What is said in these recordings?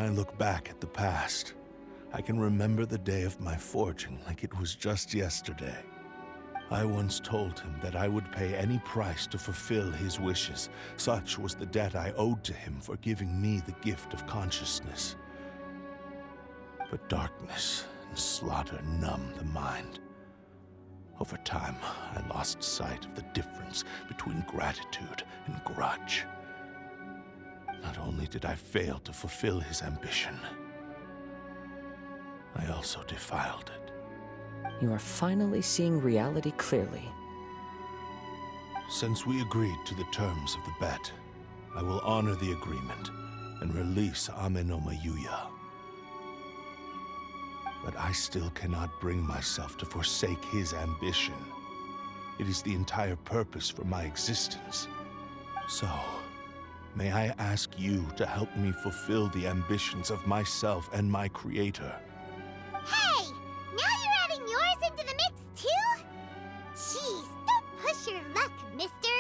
I look back at the past, I can remember the day of my forging like it was just yesterday. I once told him that I would pay any price to fulfill his wishes. Such was the debt I owed to him for giving me the gift of consciousness. But darkness and slaughter numb the mind. Over time, I lost sight of the difference between gratitude and grudge. Not only did I fail to fulfill his ambition, I also defiled it. You are finally seeing reality clearly. Since we agreed to the terms of the bet, I will honor the agreement and release Amenoma Yuya. But I still cannot bring myself to forsake his ambition. It is the entire purpose for my existence. So, may I ask you to help me fulfill the ambitions of myself and my creator? Hey! Now you're adding yours into the mix, too? Jeez, don't push your luck, mister.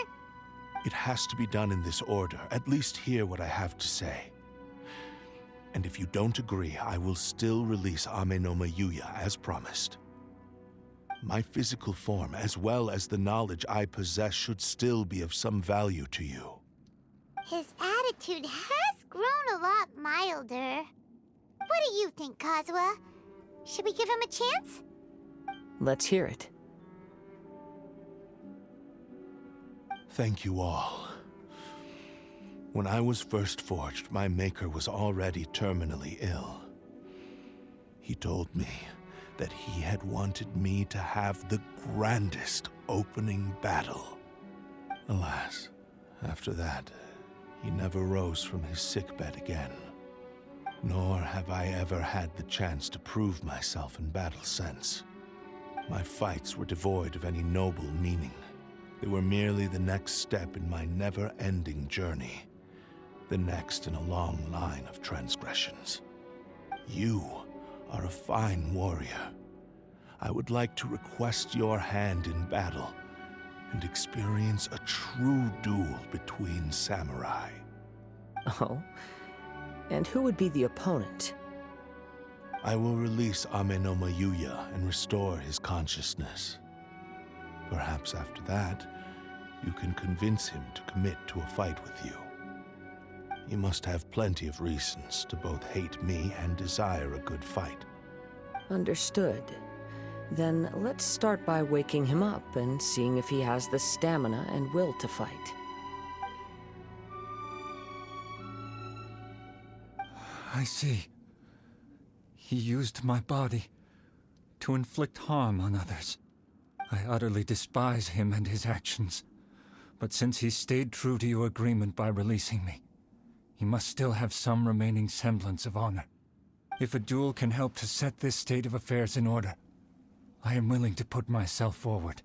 It has to be done in this order. At least hear what I have to say. And if you don't agree, I will still release Amenoma Yuya as promised. My physical form, as well as the knowledge I possess, should still be of some value to you. His attitude has grown a lot milder. What do you think, Kazuha? Should we give him a chance? Let's hear it. Thank you all. When I was first forged, my maker was already terminally ill. He told me that he had wanted me to have the grandest opening battle. Alas, after that, he never rose from his sickbed again. Nor have I ever had the chance to prove myself in battle since. My fights were devoid of any noble meaning. They were merely the next step in my never-ending journey. The next in a long line of transgressions. You are a fine warrior. I would like to request your hand in battle and experience a true duel between samurai. Oh? And who would be the opponent? I will release Amenoma Yuya and restore his consciousness. Perhaps after that, you can convince him to commit to a fight with you. You must have plenty of reasons to both hate me and desire a good fight. Understood. Then let's start by waking him up and seeing if he has the stamina and will to fight. I see. He used my body to inflict harm on others. I utterly despise him and his actions. But since he stayed true to your agreement by releasing me, he must still have some remaining semblance of honor. If a duel can help to set this state of affairs in order, I am willing to put myself forward.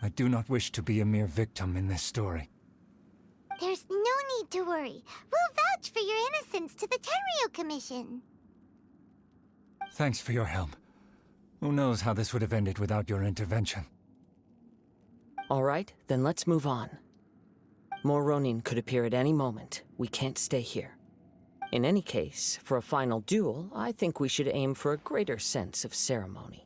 I do not wish to be a mere victim in this story. There's no need to worry. We'll vouch for your innocence to the Tenryo Commission. Thanks for your help. Who knows how this would have ended without your intervention? All right, then let's move on. More Ronin could appear at any moment. We can't stay here. In any case, for a final duel, I think we should aim for a greater sense of ceremony.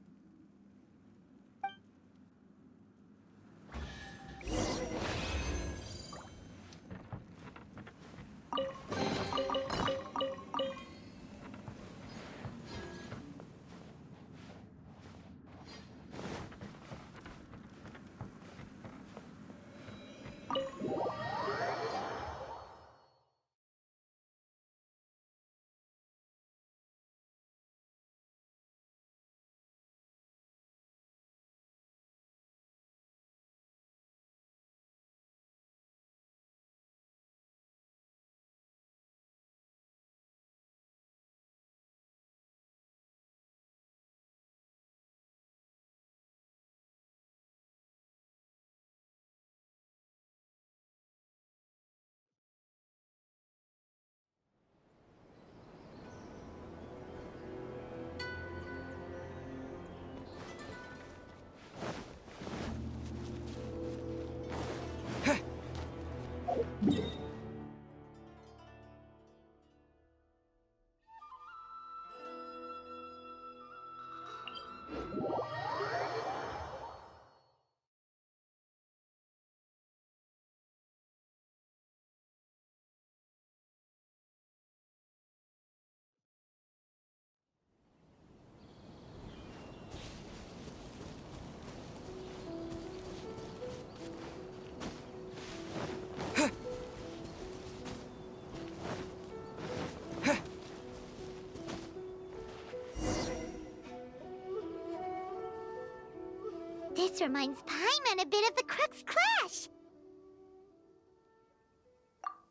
This reminds Paimon a bit of the Crux Clash.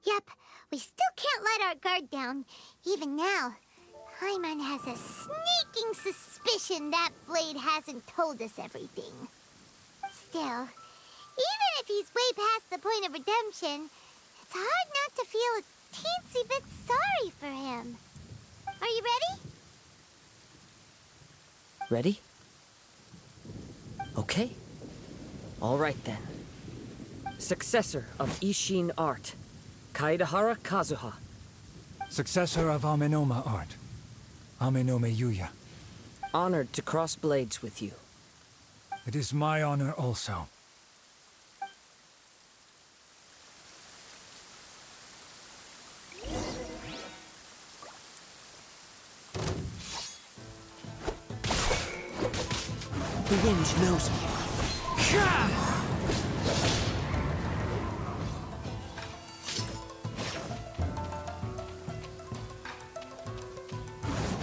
Yep, we still can't let our guard down. Even now, Paimon has a sneaking suspicion that Blade hasn't told us everything. Still, even if he's way past the point of redemption, it's hard not to feel a teensy bit sorry for him. Are you ready? Ready? Okay. All right then. Successor of Ishin art, Kaedahara Kazuha. Successor of Amenoma art, Amenome Yuya. Honored to cross blades with you. It is my honor also. The wind knows me.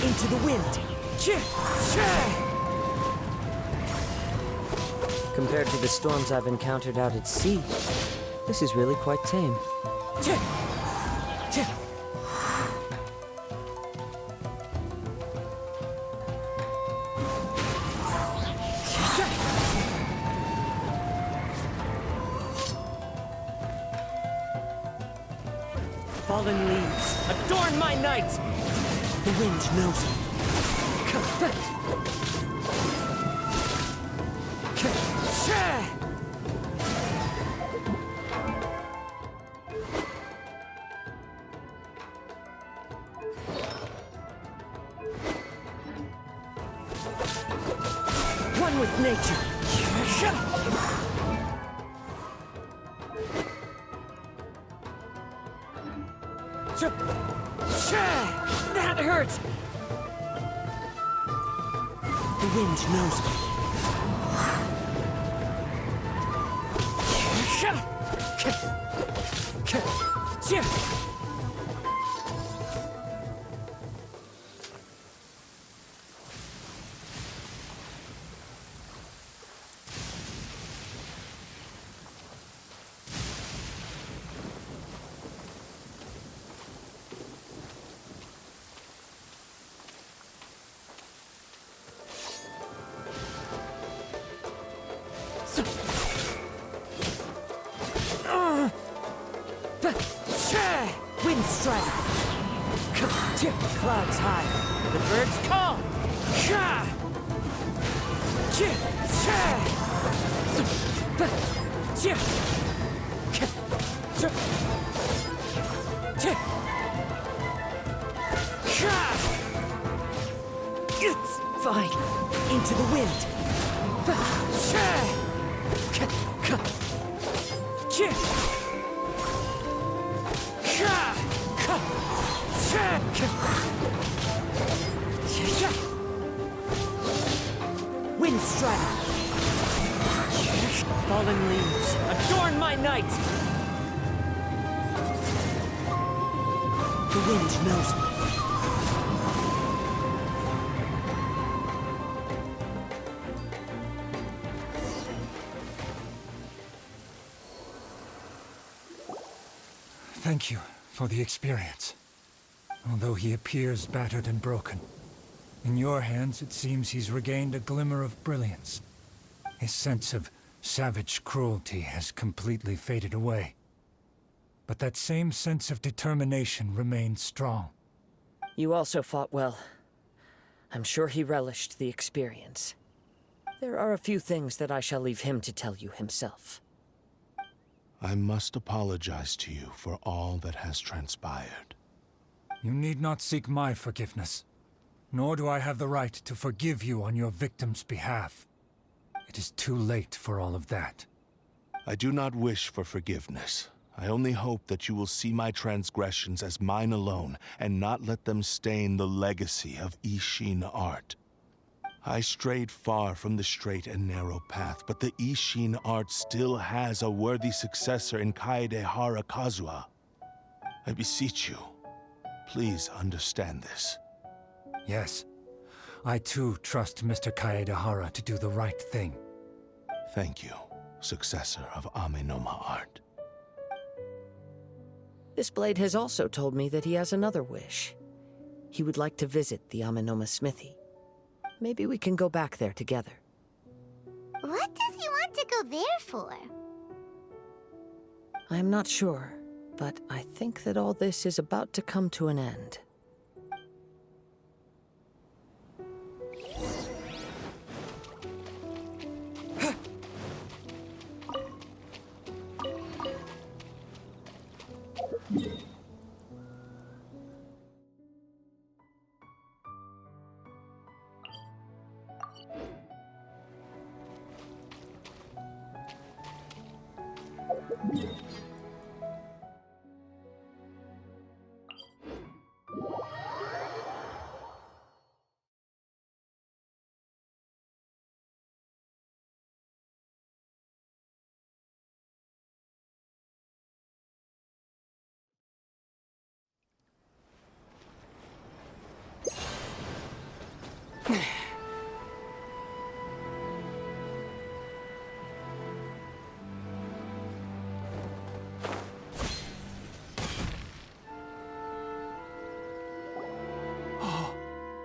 Into the wind. Compared to the storms I've encountered out at sea, this is really quite tame. Fallen leaves, adorn my night! The wind knows me. One with nature. That hurts! The wind knows me. Wind strike. Clouds high. The birds call. It's fine. Into the wind. Wind strike. Fallen leaves, adorn my night. The wind knows me. Thank you for the experience. Although he appears battered and broken, in your hands it seems he's regained a glimmer of brilliance. His sense of savage cruelty has completely faded away. But that same sense of determination remains strong. You also fought well. I'm sure he relished the experience. There are a few things that I shall leave him to tell you himself. I must apologize to you for all that has transpired. You need not seek my forgiveness, nor do I have the right to forgive you on your victim's behalf. It is too late for all of that. I do not wish for forgiveness. I only hope that you will see my transgressions as mine alone, and not let them stain the legacy of Ishin art. I strayed far from the straight and narrow path, but the Ishin art still has a worthy successor in Kaedehara Kazuha. I beseech you, please understand this. Yes, I too trust Mr. Kaedehara to do the right thing. Thank you, successor of Amenoma art. This blade has also told me that he has another wish. He would like to visit the Amenoma smithy. Maybe we can go back there together. What does he want to go there for? I am not sure, but I think that all this is about to come to an end.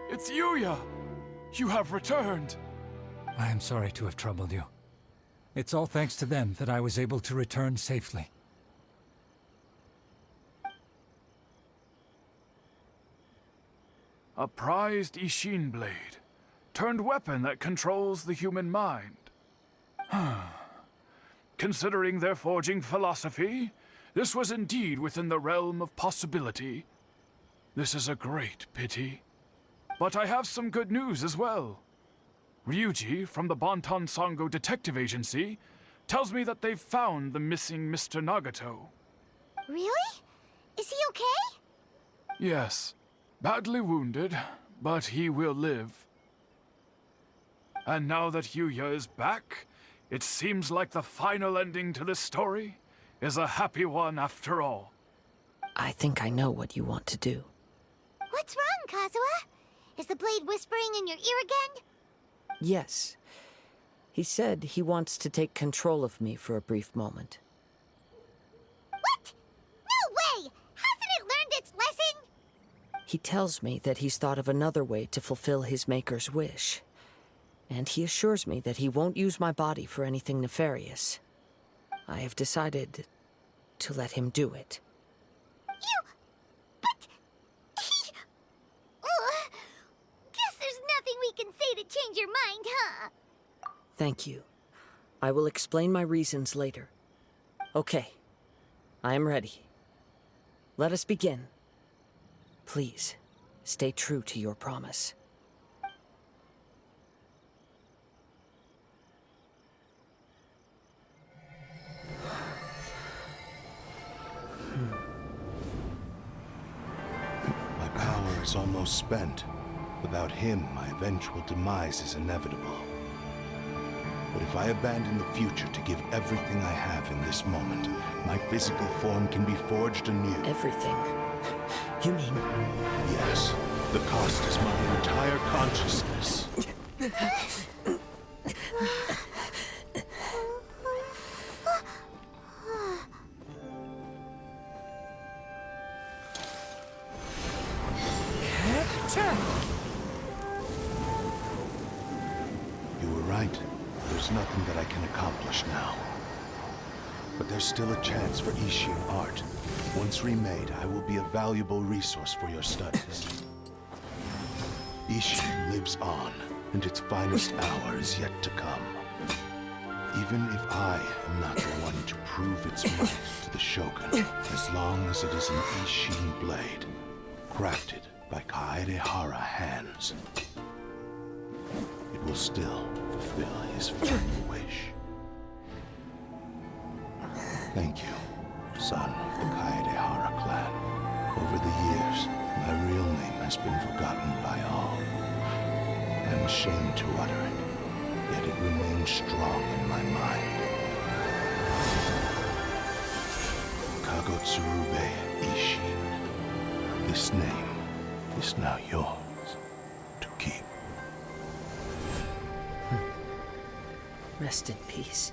It's Yuya! You have returned! I am sorry to have troubled you. It's all thanks to them that I was able to return safely. A prized Ishin blade, turned weapon that controls the human mind. Considering their forging philosophy, this was indeed within the realm of possibility. This is a great pity. But I have some good news as well. Ryuji, from the Bonton Sango Detective Agency, tells me that they've found the missing Mr. Nagato. Really? Is he okay? Yes, badly wounded, but he will live. And now that Yuya is back, it seems like the final ending to this story is a happy one after all. I think I know what you want to do. What's wrong, Kazuha? Is the blade whispering in your ear again? Yes. He said he wants to take control of me for a brief moment. What? No way! Hasn't it learned its lesson? He tells me that he's thought of another way to fulfill his maker's wish. And he assures me that he won't use my body for anything nefarious. I have decided to let him do it. But... Guess there's nothing we can say to change your mind, huh? Thank you. I will explain my reasons later. Okay. I am ready. Let us begin. Please, stay true to your promise. My power is almost spent. Without him, my eventual demise is inevitable. But if I abandon the future to give everything I have in this moment, my physical form can be forged anew. Everything? You mean... Yes. The cost is my entire consciousness. You were right. There's nothing that I can accomplish now. But there's still a chance for Ishin art. Once remade, I will be a valuable resource for your studies. Ishin lives on, and its finest hour is yet to come. Even if I am not the one to prove its might to the Shogun, as long as it is an Ishin blade, crafted by Kaedehara hands, it will still fulfill his final wish. Thank you, son of the Kaedehara clan. Over the years, my real name has been forgotten by all. I'm ashamed to utter it, yet it remains strong in my mind. Kagotsurube Ishin. This name is now yours to keep. Rest in peace.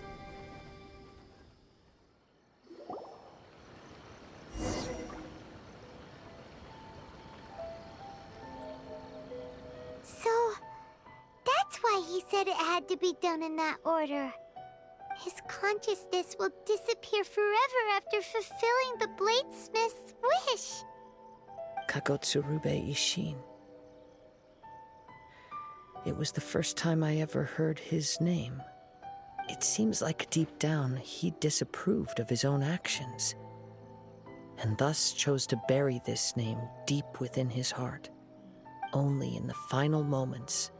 So, that's why he said it had to be done in that order. His consciousness will disappear forever after fulfilling the bladesmith's wish. Kagotsurube Ishin. It was the first time I ever heard his name. It seems like deep down he disapproved of his own actions, and thus chose to bury this name deep within his heart. Only in the final moments,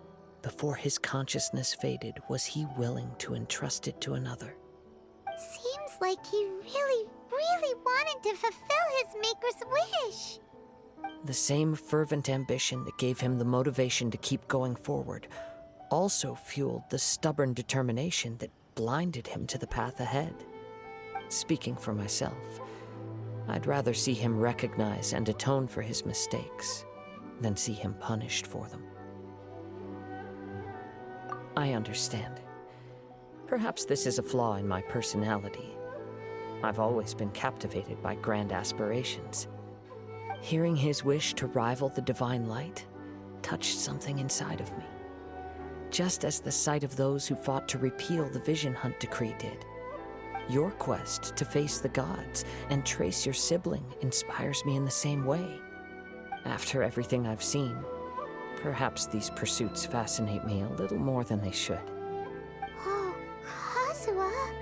before his consciousness faded, was he willing to entrust it to another. Seems like he really wanted to fulfill his maker's wish. The same fervent ambition that gave him the motivation to keep going forward also fueled the stubborn determination that blinded him to the path ahead. Speaking for myself, I'd rather see him recognize and atone for his mistakes than see him punished for them. I understand. Perhaps this is a flaw in my personality. I've always been captivated by grand aspirations. Hearing his wish to rival the divine light touched something inside of me, just as the sight of those who fought to repeal the Vision Hunt decree did. Your quest to face the gods and trace your sibling inspires me in the same way. After everything I've seen, perhaps these pursuits fascinate me a little more than they should. Oh, Kazuha.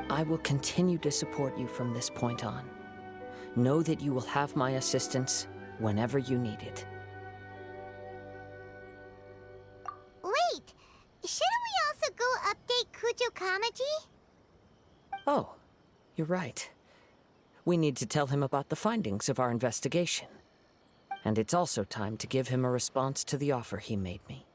I will continue to support you from this point on. Know that you will have my assistance whenever you need it. Wait, shouldn't we also go update Kujo Kamaji? Oh, you're right. We need to tell him about the findings of our investigation. And it's also time to give him a response to the offer he made me.